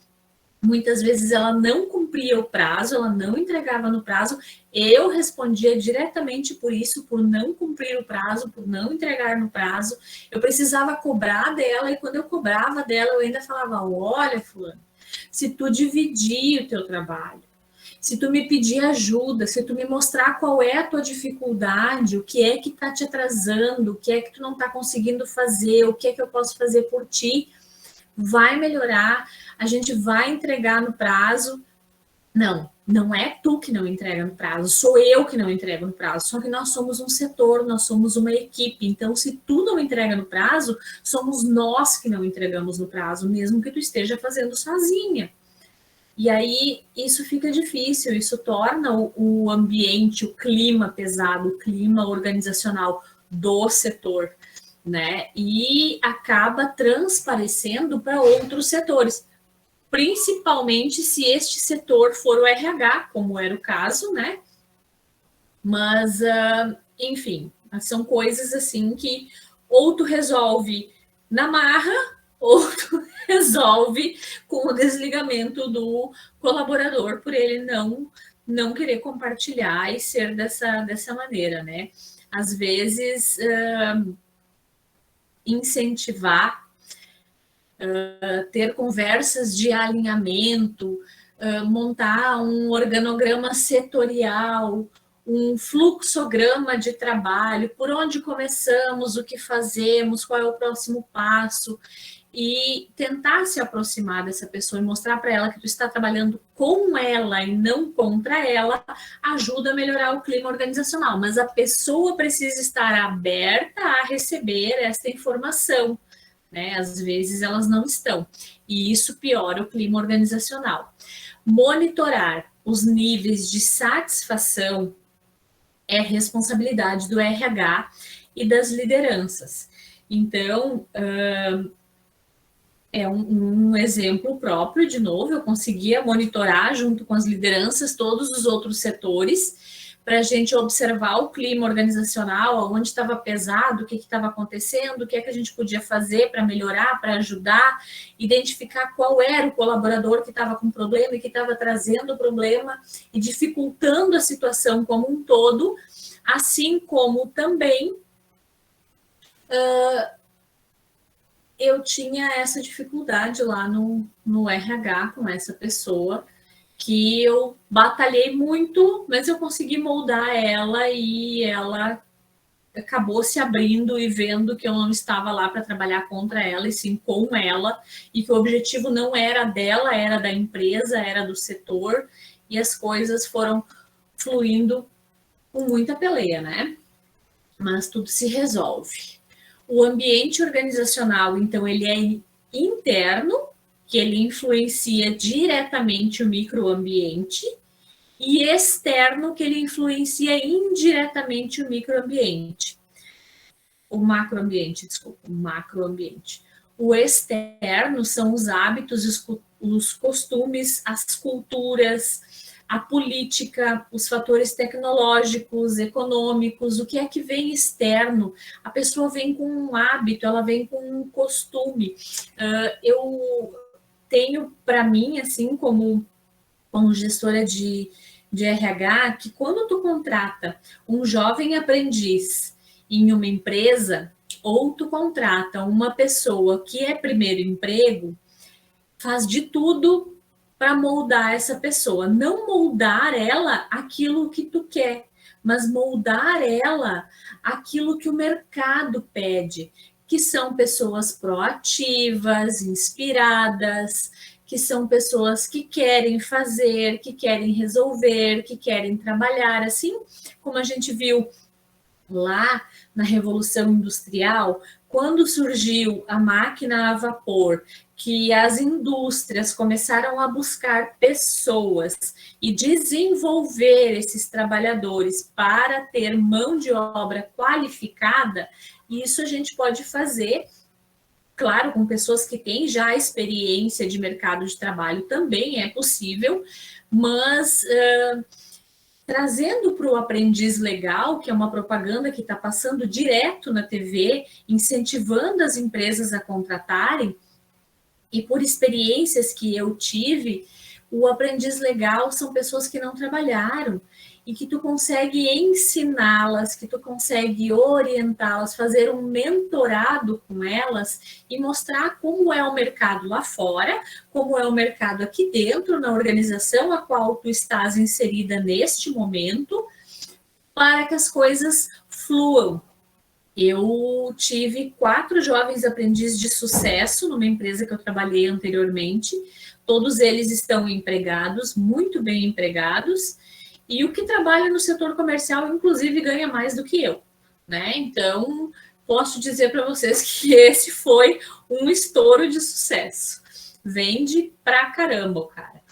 muitas vezes ela não cumpria o prazo, ela não entregava no prazo, eu respondia diretamente por isso, por não cumprir o prazo, por não entregar no prazo, eu precisava cobrar dela, e quando eu cobrava dela, eu ainda falava, olha, fulano, se tu dividir o teu trabalho, se tu me pedir ajuda, se tu me mostrar qual é a tua dificuldade, o que é que está te atrasando, o que é que tu não está conseguindo fazer, o que é que eu posso fazer por ti, vai melhorar, a gente vai entregar no prazo. Não, não é tu que não entrega no prazo, sou eu que não entrego no prazo, só que nós somos um setor, nós somos uma equipe, então se tu não entrega no prazo, somos nós que não entregamos no prazo, mesmo que tu esteja fazendo sozinha. E aí isso fica difícil, isso torna o ambiente, o clima pesado, o clima organizacional do setor, né? E acaba transparecendo para outros setores, principalmente se este setor for o RH, como era o caso, né? Mas, enfim, são coisas assim que ou tu resolve na marra, ou tu resolve com o desligamento do colaborador por ele não querer compartilhar e ser dessa maneira, né? Às vezes, incentivar, ter conversas de alinhamento, montar um organograma setorial, um fluxograma de trabalho, por onde começamos, o que fazemos, qual é o próximo passo, e tentar se aproximar dessa pessoa e mostrar para ela que tu está trabalhando com ela e não contra ela, ajuda a melhorar o clima organizacional. Mas a pessoa precisa estar aberta a receber essa informação, né? Às vezes elas não estão, e isso piora o clima organizacional. Monitorar os níveis de satisfação é responsabilidade do RH e das lideranças. Então, é um exemplo próprio, de novo, eu conseguia monitorar junto com as lideranças todos os outros setores para a gente observar o clima organizacional, onde estava pesado, o que estava acontecendo, o que é que a gente podia fazer para melhorar, para ajudar, identificar qual era o colaborador que estava com problema e que estava trazendo o problema e dificultando a situação como um todo, assim como também eu tinha essa dificuldade lá no RH com essa pessoa, que eu batalhei muito, mas eu consegui moldar ela e ela acabou se abrindo e vendo que eu não estava lá para trabalhar contra ela, e sim com ela, e que o objetivo não era dela, era da empresa, era do setor, e as coisas foram fluindo com muita peleia, né? Mas tudo se resolve. O ambiente organizacional, então, ele é interno, que ele influencia diretamente o microambiente, e externo, que ele influencia indiretamente o microambiente. O macroambiente. O externo são os hábitos, os costumes, as culturas, a política, os fatores tecnológicos, econômicos, o que é que vem externo? A pessoa vem com um hábito, ela vem com um costume. Eu tenho para mim, assim, como gestora de RH, que quando tu contrata um jovem aprendiz em uma empresa, ou tu contrata uma pessoa que é primeiro emprego, faz de tudo para moldar essa pessoa. Não moldar ela aquilo que tu quer, mas moldar ela aquilo que o mercado pede, que são pessoas proativas, inspiradas, que são pessoas que querem fazer, que querem resolver, que querem trabalhar, assim como a gente viu lá na Revolução Industrial, quando surgiu a máquina a vapor, que as indústrias começaram a buscar pessoas e desenvolver esses trabalhadores para ter mão de obra qualificada, isso a gente pode fazer, claro, com pessoas que têm já experiência de mercado de trabalho também é possível, mas trazendo para o aprendiz legal, que é uma propaganda que está passando direto na TV, incentivando as empresas a contratarem, e por experiências que eu tive, o aprendiz legal são pessoas que não trabalharam e que tu consegue ensiná-las, que tu consegue orientá-las, fazer um mentorado com elas e mostrar como é o mercado lá fora, como é o mercado aqui dentro, na organização a qual tu estás inserida neste momento, para que as coisas fluam. Eu tive 4 jovens aprendizes de sucesso numa empresa que eu trabalhei anteriormente. Todos eles estão empregados, muito bem empregados, e o que trabalha no setor comercial, inclusive, ganha mais do que eu, né? Então, posso dizer para vocês que esse foi um estouro de sucesso. Vende pra caramba, o cara.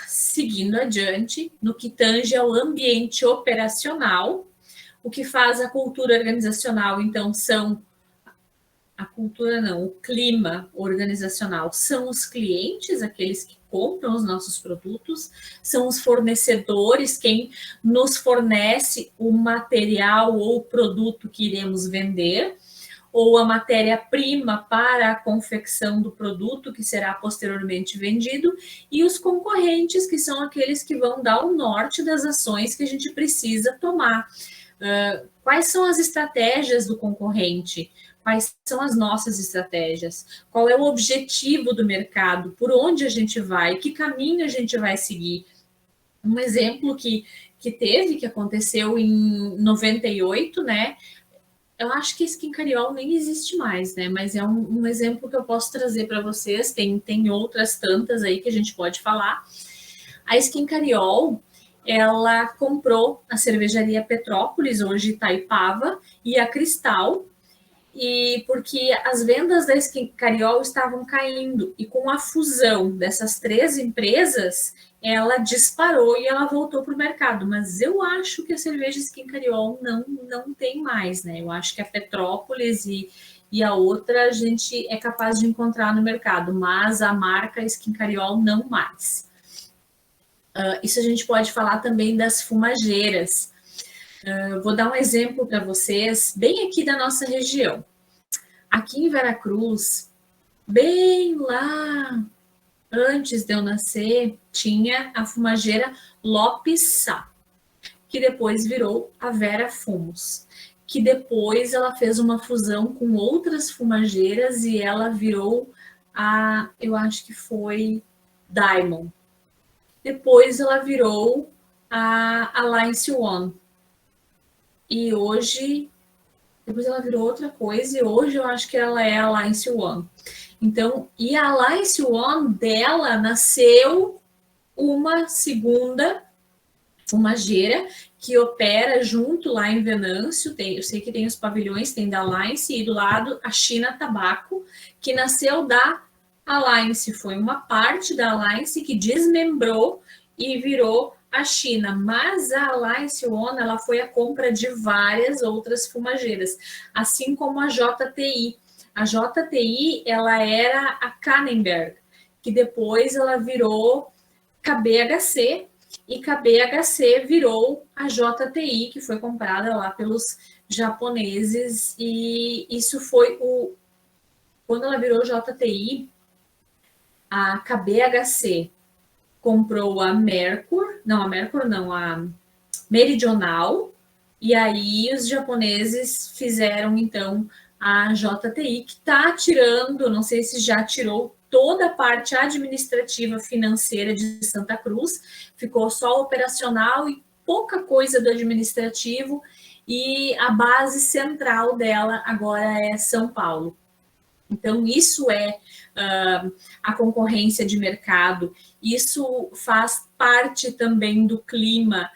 Seguindo adiante, no que tange ao ambiente operacional, o que faz a cultura organizacional, então, o clima organizacional são os clientes, aqueles que compram os nossos produtos, são os fornecedores, quem nos fornece o material ou produto que iremos vender, ou a matéria-prima para a confecção do produto que será posteriormente vendido, e os concorrentes, que são aqueles que vão dar o norte das ações que a gente precisa tomar. Quais são as estratégias do concorrente? Quais são as nossas estratégias? Qual é o objetivo do mercado? Por onde a gente vai? Que caminho a gente vai seguir? Um exemplo que aconteceu em 98, né? eu acho que a Skin Cariol nem existe mais, né? Mas é um exemplo que eu posso trazer para vocês. Tem outras tantas aí que a gente pode falar. A Skin Cariol, ela comprou a cervejaria Petrópolis, hoje Itaipava, e a Cristal, e porque as vendas da Skin Cariol estavam caindo, e com a fusão dessas 3 empresas, ela disparou e ela voltou para o mercado. Mas eu acho que a cerveja Skin Cariol não tem mais, né? Eu acho que a Petrópolis e a outra a gente é capaz de encontrar no mercado, mas a marca Skin Cariol não mais. Isso a gente pode falar também das fumageiras. Vou dar um exemplo para vocês, bem aqui da nossa região. Aqui em Veracruz, bem lá antes de eu nascer, tinha a fumageira Lopes Sá, que depois virou a Vera Fumos, que depois ela fez uma fusão com outras fumageiras e ela virou eu acho que foi Diamond. Depois ela virou a Alliance One. E hoje, depois ela virou outra coisa, e hoje eu acho que ela é a Alliance One. Então, e a Alliance One dela nasceu uma segunda fumageira que opera junto lá em Venâncio. Eu sei que tem os pavilhões, tem da Alliance, e do lado a China Tabaco, que nasceu da Alliance, foi uma parte da Alliance que desmembrou e virou a China, mas a Alliance One, ela foi a compra de várias outras fumageiras, assim como a JTI. A JTI, ela era a Kannenberg, que depois ela virou KBHC, e KBHC virou a JTI, que foi comprada lá pelos japoneses, e isso foi quando ela virou JTI, a KBHC comprou a Meridional, e aí os japoneses fizeram, então, a JTI, que está tirando, não sei se já tirou toda a parte administrativa financeira de Santa Cruz, ficou só operacional e pouca coisa do administrativo, e a base central dela agora é São Paulo. Então, isso é a concorrência de mercado, isso faz parte também do clima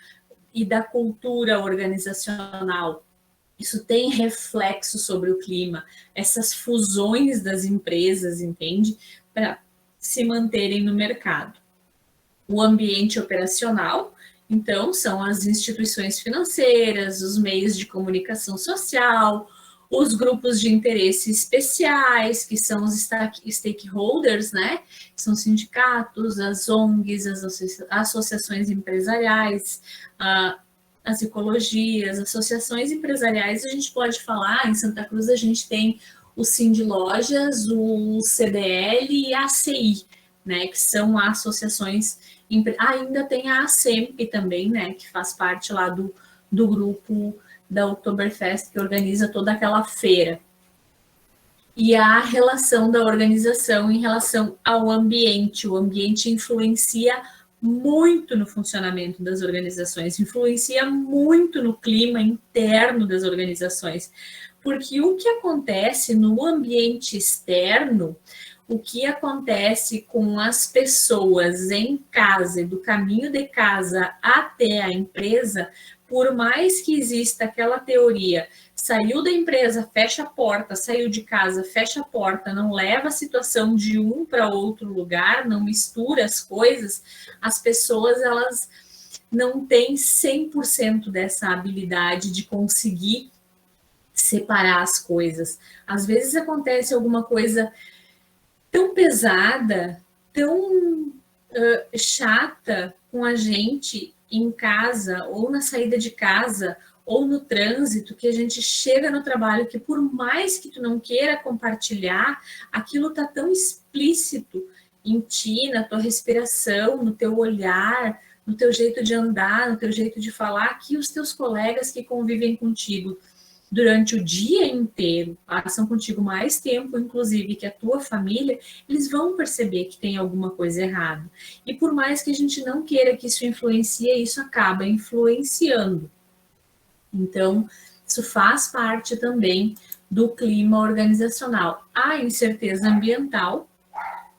e da cultura organizacional. Isso tem reflexo sobre o clima, essas fusões das empresas, entende? Para se manterem no mercado. O ambiente operacional, então, são as instituições financeiras, os meios de comunicação social, os grupos de interesse especiais, que são os stakeholders, né? São sindicatos, as ONGs, as associações empresariais, as ecologias, associações empresariais. A gente pode falar, em Santa Cruz a gente tem o Sindlojas, o CDL e a ACI, né? Que são associações, ainda tem a ASEMP também, né? Que faz parte lá do grupo da Oktoberfest, que organiza toda aquela feira. E a relação da organização em relação ao ambiente. O ambiente influencia muito no funcionamento das organizações, influencia muito no clima interno das organizações, porque o que acontece no ambiente externo, o que acontece com as pessoas em casa, do caminho de casa até a empresa, por mais que exista aquela teoria, saiu da empresa, fecha a porta, saiu de casa, fecha a porta, não leva a situação de um para outro lugar, não mistura as coisas, as pessoas, elas não têm 100% dessa habilidade de conseguir separar as coisas. Às vezes acontece alguma coisa tão pesada, tão chata com a gente em casa, ou na saída de casa, ou no trânsito, que a gente chega no trabalho, que por mais que tu não queira compartilhar, aquilo está tão explícito em ti, na tua respiração, no teu olhar, no teu jeito de andar, no teu jeito de falar, que os teus colegas que convivem contigo durante o dia inteiro, passam contigo mais tempo, inclusive, que a tua família, eles vão perceber que tem alguma coisa errada. E por mais que a gente não queira que isso influencie, isso acaba influenciando. Então, Isso faz parte também do clima organizacional. A incerteza ambiental,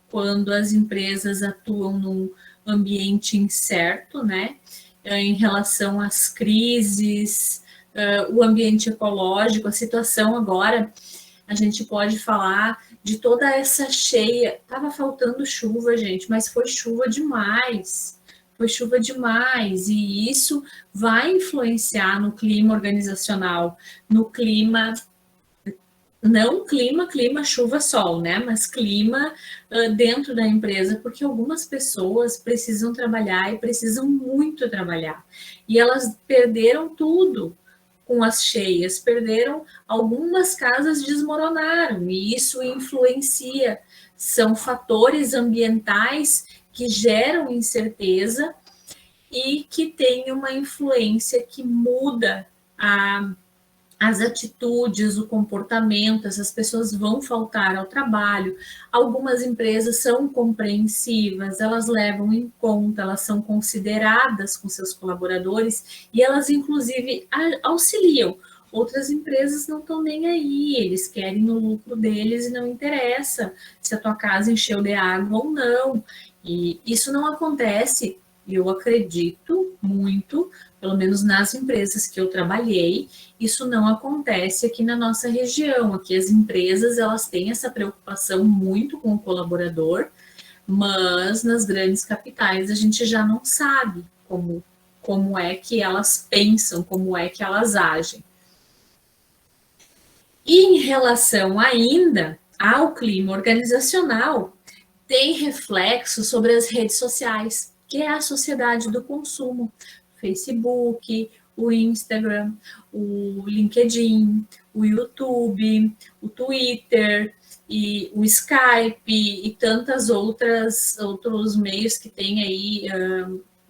quando as empresas atuam num ambiente incerto, né, em relação às crises, o ambiente ecológico, a situação agora, a gente pode falar de toda essa cheia. Tava faltando chuva, gente, mas foi chuva demais. Foi chuva demais, e isso vai influenciar no clima organizacional, no clima, não clima, chuva, sol, né? Mas clima dentro da empresa, porque algumas pessoas precisam trabalhar e precisam muito trabalhar. E elas perderam tudo com as cheias, perderam, algumas casas desmoronaram, e isso influencia. São fatores ambientais que geram incerteza e que tem uma influência que muda as atitudes, o comportamento. Essas pessoas vão faltar ao trabalho. Algumas empresas são compreensivas, elas levam em conta, elas são consideradas com seus colaboradores e elas, inclusive, auxiliam. Outras empresas não estão nem aí, eles querem o lucro deles e não interessa se a tua casa encheu de água ou não. E isso não acontece, eu acredito muito, pelo menos nas empresas que eu trabalhei, isso não acontece aqui na nossa região. Aqui as empresas, elas têm essa preocupação muito com o colaborador, mas nas grandes capitais a gente já não sabe como é que elas pensam, como é que elas agem. E em relação ainda ao clima organizacional, tem reflexo sobre as redes sociais, que é a sociedade do consumo. Facebook, o Instagram, o LinkedIn, o YouTube, o Twitter, e o Skype e tantas outros meios que tem aí,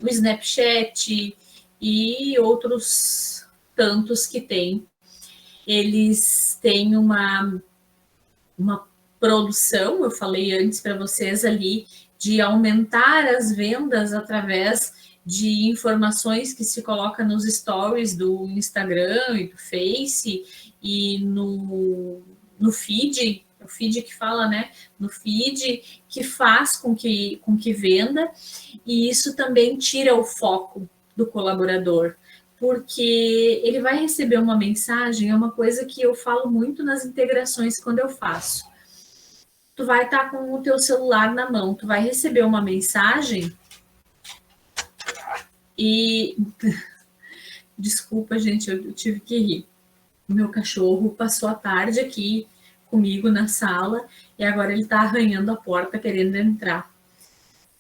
o Snapchat e outros tantos que tem. Eles têm uma produção, eu falei antes para vocês ali, de aumentar as vendas através de informações que se coloca nos stories do Instagram e do Face e no feed, o feed que fala, né? No feed, que faz com que venda, e isso também tira o foco do colaborador, porque ele vai receber uma mensagem, é uma coisa que eu falo muito nas integrações quando eu faço. Tu vai estar com o teu celular na mão, tu vai receber uma mensagem e... Desculpa, gente, eu tive que rir. O meu cachorro passou a tarde aqui comigo na sala e agora ele está arranhando a porta querendo entrar.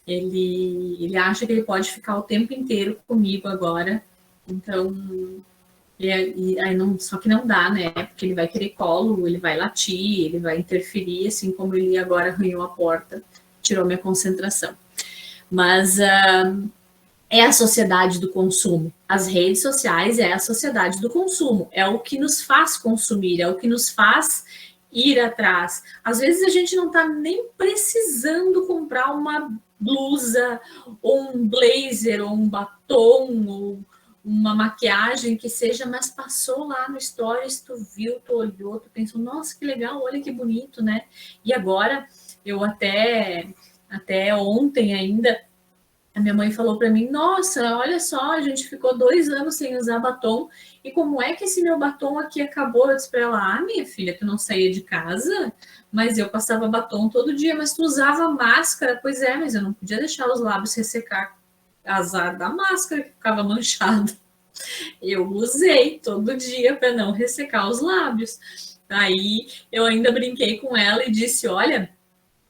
Ele acha que ele pode ficar o tempo inteiro comigo agora, então... aí não, só que não dá, né? Porque ele vai querer colo, ele vai latir, ele vai interferir, assim como ele agora arranhou a porta, tirou minha concentração. Mas é a sociedade do consumo. As redes sociais é a sociedade do consumo, é o que nos faz consumir, é o que nos faz ir atrás. Às vezes a gente não está nem precisando comprar uma blusa, ou um blazer, ou um batom, ou uma maquiagem que seja, mas passou lá no Stories, tu viu, tu olhou, tu pensou, nossa, que legal, olha que bonito, né? E agora, eu até ontem ainda, a minha mãe falou para mim, nossa, olha só, a gente ficou 2 anos sem usar batom, e como é que esse meu batom aqui acabou? Eu disse para ela, minha filha, tu não saía de casa, mas eu passava batom todo dia, mas tu usava máscara, pois é, mas eu não podia deixar os lábios ressecar, azar da máscara que ficava manchada. Eu usei todo dia para não ressecar os lábios. Aí eu ainda brinquei com ela e disse, olha,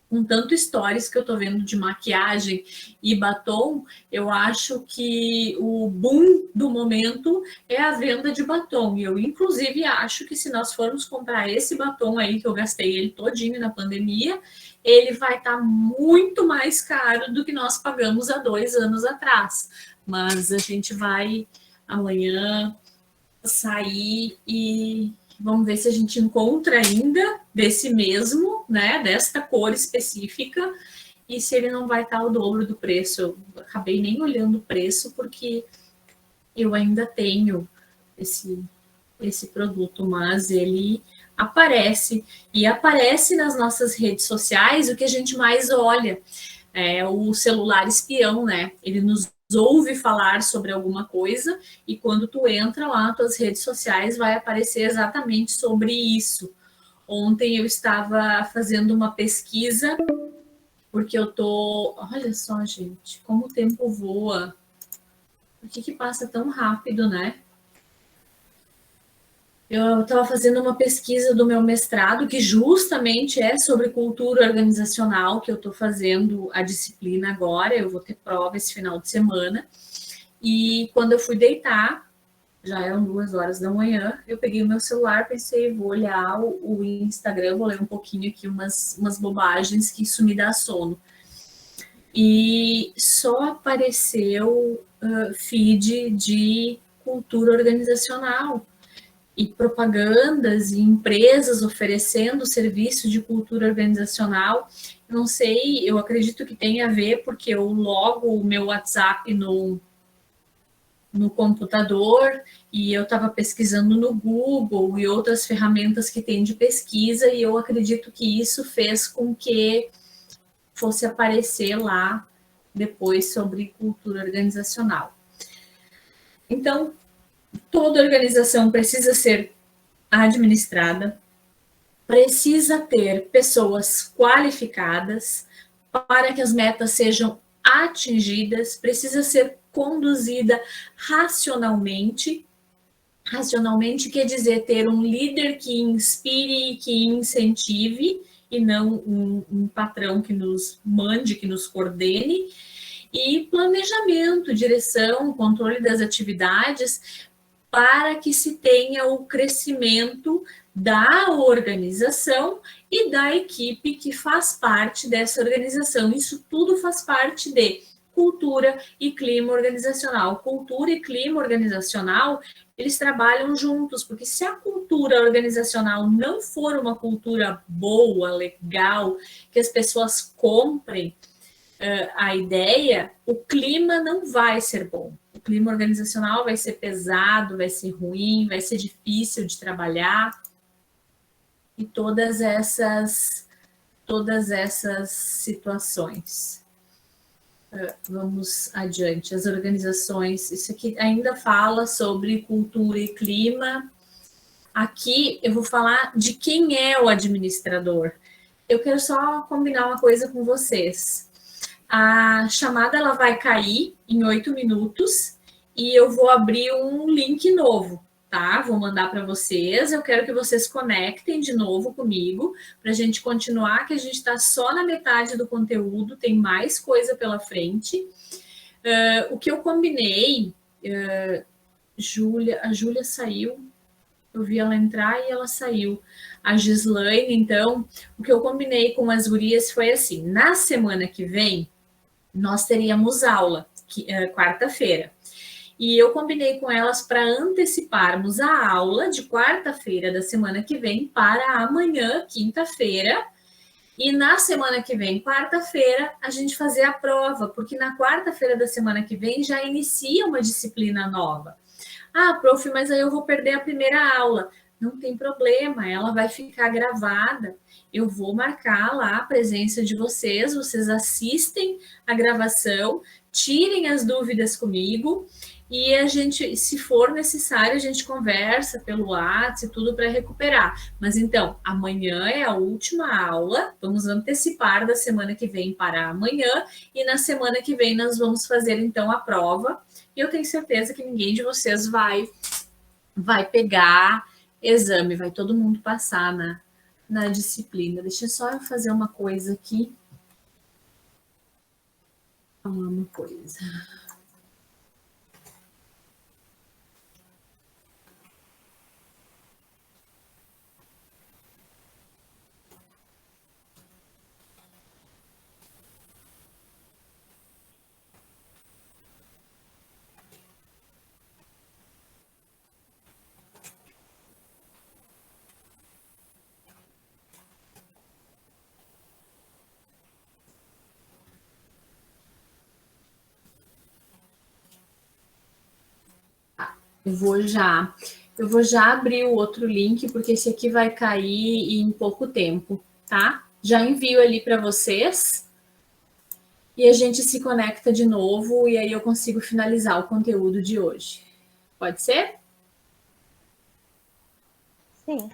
com tanto stories que eu tô vendo de maquiagem e batom, eu acho que o boom do momento é a venda de batom. E eu, inclusive, acho que se nós formos comprar esse batom aí, que eu gastei ele todinho na pandemia, ele vai estar muito mais caro do que nós pagamos há 2 anos atrás. Mas a gente vai amanhã sair e vamos ver se a gente encontra ainda desse mesmo, né, desta cor específica, e se ele não vai estar o dobro do preço. Eu acabei nem olhando o preço, porque eu ainda tenho esse produto, mas ele aparece, e aparece nas nossas redes sociais o que a gente mais olha, é o celular espião, né? Ele nos ouve falar sobre alguma coisa e quando tu entra lá nas tuas redes sociais vai aparecer exatamente sobre isso. Ontem eu estava fazendo uma pesquisa porque eu tô, olha só, gente, como o tempo voa. Por que passa tão rápido, né? Eu estava fazendo uma pesquisa do meu mestrado, que justamente é sobre cultura organizacional, que eu estou fazendo a disciplina agora, eu vou ter prova esse final de semana. E quando eu fui deitar, já eram 2 horas da manhã, eu peguei o meu celular, pensei, vou olhar o Instagram, vou ler um pouquinho aqui umas bobagens, que isso me dá sono. E só apareceu feed de cultura organizacional e propagandas e empresas oferecendo serviço de cultura organizacional. Eu não sei, eu acredito que tem a ver porque eu logo o meu WhatsApp no computador e eu estava pesquisando no Google e outras ferramentas que tem de pesquisa e eu acredito que isso fez com que fosse aparecer lá depois sobre cultura organizacional. Então, toda organização precisa ser administrada, precisa ter pessoas qualificadas para que as metas sejam atingidas, precisa ser conduzida racionalmente. Racionalmente quer dizer ter um líder que inspire e que incentive, e não um patrão que nos mande, que nos coordene. E planejamento, direção, controle das atividades, para que se tenha o crescimento da organização e da equipe que faz parte dessa organização. Isso tudo faz parte de cultura e clima organizacional. Cultura e clima organizacional, eles trabalham juntos, porque se a cultura organizacional não for uma cultura boa, legal, que as pessoas comprem a ideia, o clima não vai ser bom. O clima organizacional vai ser pesado, vai ser ruim, vai ser difícil de trabalhar. E todas essas situações. Vamos adiante. As organizações, isso aqui ainda fala sobre cultura e clima. Aqui eu vou falar de quem é o administrador. Eu quero só combinar uma coisa com vocês. A chamada ela vai cair em 8 minutos e eu vou abrir um link novo, tá? Vou mandar para vocês. Eu quero que vocês conectem de novo comigo para a gente continuar, que a gente está só na metade do conteúdo, tem mais coisa pela frente. O que eu combinei, a Júlia saiu, eu vi ela entrar e ela saiu. A Gislaine, então, o que eu combinei com as gurias foi assim: na semana que vem, nós teríamos aula, quarta-feira. E eu combinei com elas para anteciparmos a aula de quarta-feira da semana que vem para amanhã, quinta-feira. E na semana que vem, quarta-feira, a gente fazer a prova, porque na quarta-feira da semana que vem já inicia uma disciplina nova. Ah, prof, mas aí eu vou perder a primeira aula. Não tem problema, ela vai ficar gravada. Eu vou marcar lá a presença de vocês, vocês assistem a gravação, tirem as dúvidas comigo e a gente, se for necessário, a gente conversa pelo WhatsApp e tudo para recuperar. Mas então, amanhã é a última aula, vamos antecipar da semana que vem para amanhã e na semana que vem nós vamos fazer então a prova. E eu tenho certeza que ninguém de vocês vai pegar exame, vai todo mundo passar na disciplina. Deixa só eu fazer uma coisa aqui. Uma coisa. Eu vou já Eu vou já abrir o outro link, porque esse aqui vai cair em pouco tempo, tá? Já envio ali para vocês e a gente se conecta de novo e aí eu consigo finalizar o conteúdo de hoje. Pode ser? Sim.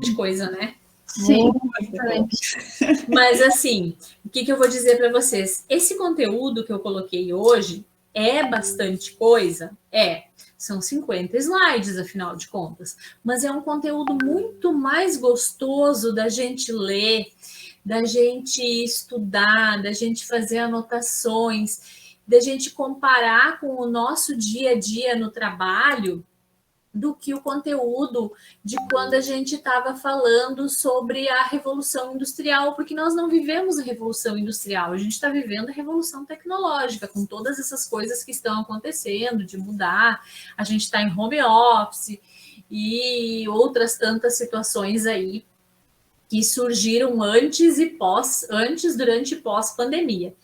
De coisa, né? Sim, Mas assim, o que eu vou dizer para vocês? Esse conteúdo que eu coloquei hoje é bastante coisa? É. São 50 slides, afinal de contas. Mas é um conteúdo muito mais gostoso da gente ler, da gente estudar, da gente fazer anotações, da gente comparar com o nosso dia a dia no trabalho, do que o conteúdo de quando a gente estava falando sobre a Revolução Industrial, porque nós não vivemos a Revolução Industrial, a gente está vivendo a Revolução Tecnológica, com todas essas coisas que estão acontecendo, de mudar, a gente está em home office e outras tantas situações aí que surgiram antes, durante e pós-pandemia.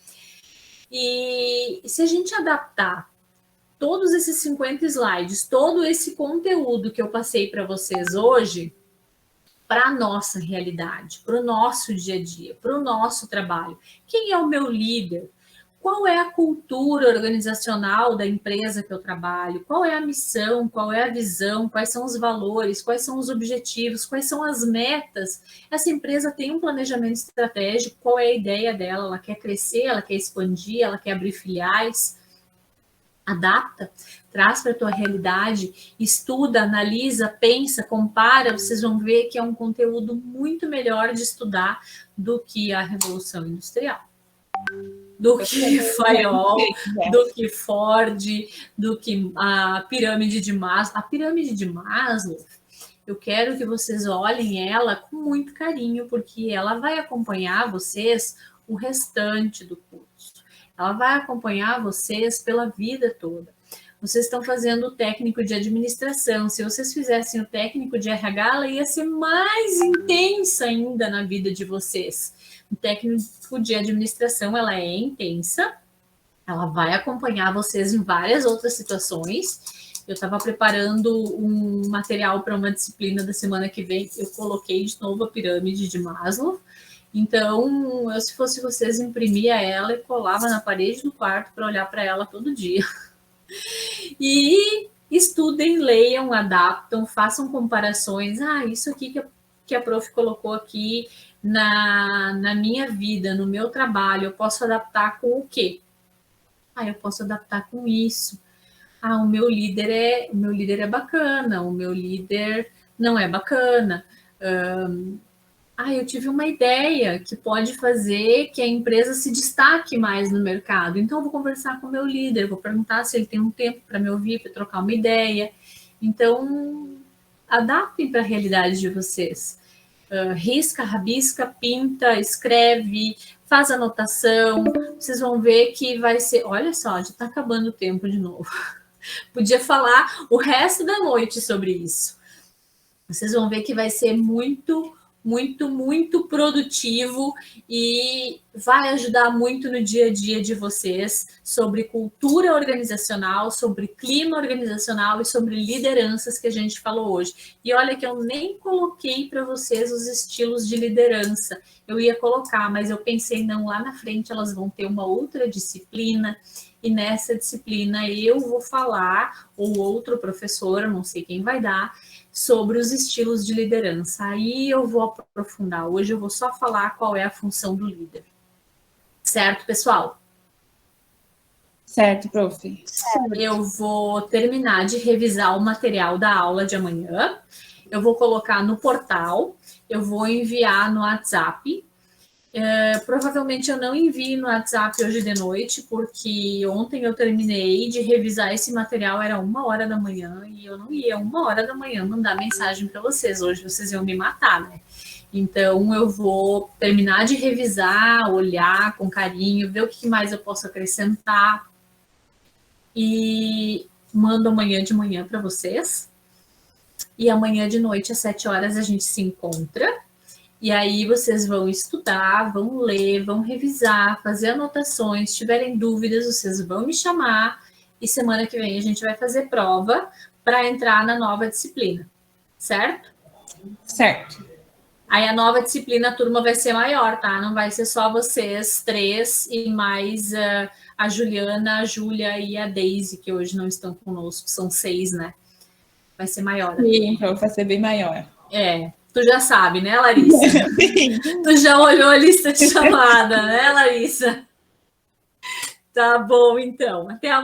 E se a gente adaptar todos esses 50 slides, todo esse conteúdo que eu passei para vocês hoje, para a nossa realidade, para o nosso dia a dia, para o nosso trabalho. Quem é o meu líder? Qual é a cultura organizacional da empresa que eu trabalho? Qual é a missão? Qual é a visão? Quais são os valores? Quais são os objetivos? Quais são as metas? Essa empresa tem um planejamento estratégico? Qual é a ideia dela? Ela quer crescer? Ela quer expandir? Ela quer abrir filiais? Adapta, traz para a tua realidade, estuda, analisa, pensa, compara, vocês vão ver que é um conteúdo muito melhor de estudar do que a Revolução Industrial. Do que Fayol, do que Ford, do que a pirâmide de Maslow. A pirâmide de Maslow, eu quero que vocês olhem ela com muito carinho, porque ela vai acompanhar vocês o restante do curso. Ela vai acompanhar vocês pela vida toda. Vocês estão fazendo o técnico de administração. Se vocês fizessem o técnico de RH, ela ia ser mais intensa ainda na vida de vocês. O técnico de administração, ela é intensa, ela vai acompanhar vocês em várias outras situações. Eu estava preparando um material para uma disciplina da semana que vem, eu coloquei de novo a pirâmide de Maslow. Então, eu, se fosse vocês, imprimia ela e colava na parede do quarto para olhar para ela todo dia. E estudem, leiam, adaptam, façam comparações. Ah, isso aqui que a prof colocou aqui na minha vida, no meu trabalho, eu posso adaptar com o quê? Ah, eu posso adaptar com isso. Ah, o meu líder é bacana, o meu líder não é bacana. Eu tive uma ideia que pode fazer que a empresa se destaque mais no mercado. Então, eu vou conversar com o meu líder, vou perguntar se ele tem um tempo para me ouvir, para trocar uma ideia. Então, adaptem para a realidade de vocês. Risca, rabisca, pinta, escreve, faz anotação. Vocês vão ver que vai ser... Olha só, já está acabando o tempo de novo. Podia falar o resto da noite sobre isso. Vocês vão ver que vai ser muito produtivo e vai ajudar muito no dia a dia de vocês sobre cultura organizacional, sobre clima organizacional e sobre lideranças que a gente falou hoje. E olha que eu nem coloquei para vocês os estilos de liderança. Eu ia colocar, mas eu pensei, não, lá na frente elas vão ter uma outra disciplina e nessa disciplina eu vou falar, ou outro professor, não sei quem vai dar, sobre os estilos de liderança. Aí eu vou aprofundar. Hoje eu vou só falar qual é a função do líder. Certo, pessoal? Certo, prof. Eu vou terminar de revisar o material da aula de amanhã. Eu vou colocar no portal. Eu vou enviar no WhatsApp. Provavelmente eu não envio no WhatsApp hoje de noite, porque ontem eu terminei de revisar esse material, era 1h da manhã, e eu não ia 1h da manhã mandar mensagem para vocês. Hoje vocês iam me matar, né? Então eu vou terminar de revisar, olhar com carinho, ver o que mais eu posso acrescentar e mando amanhã de manhã para vocês. E amanhã de noite, às 7h, a gente se encontra. E aí vocês vão estudar, vão ler, vão revisar, fazer anotações. Se tiverem dúvidas, vocês vão me chamar. E semana que vem a gente vai fazer prova para entrar na nova disciplina. Certo? Certo. Aí a nova disciplina, a turma vai ser maior, tá? Não vai ser só vocês 3 e mais a Juliana, a Júlia e a Daisy, que hoje não estão conosco. São 6, né? Vai ser maior. Sim, vai ser bem maior. Tu já sabe, né, Larissa? Tu já olhou a lista de chamada, né, Larissa? Tá bom, então. Até amanhã.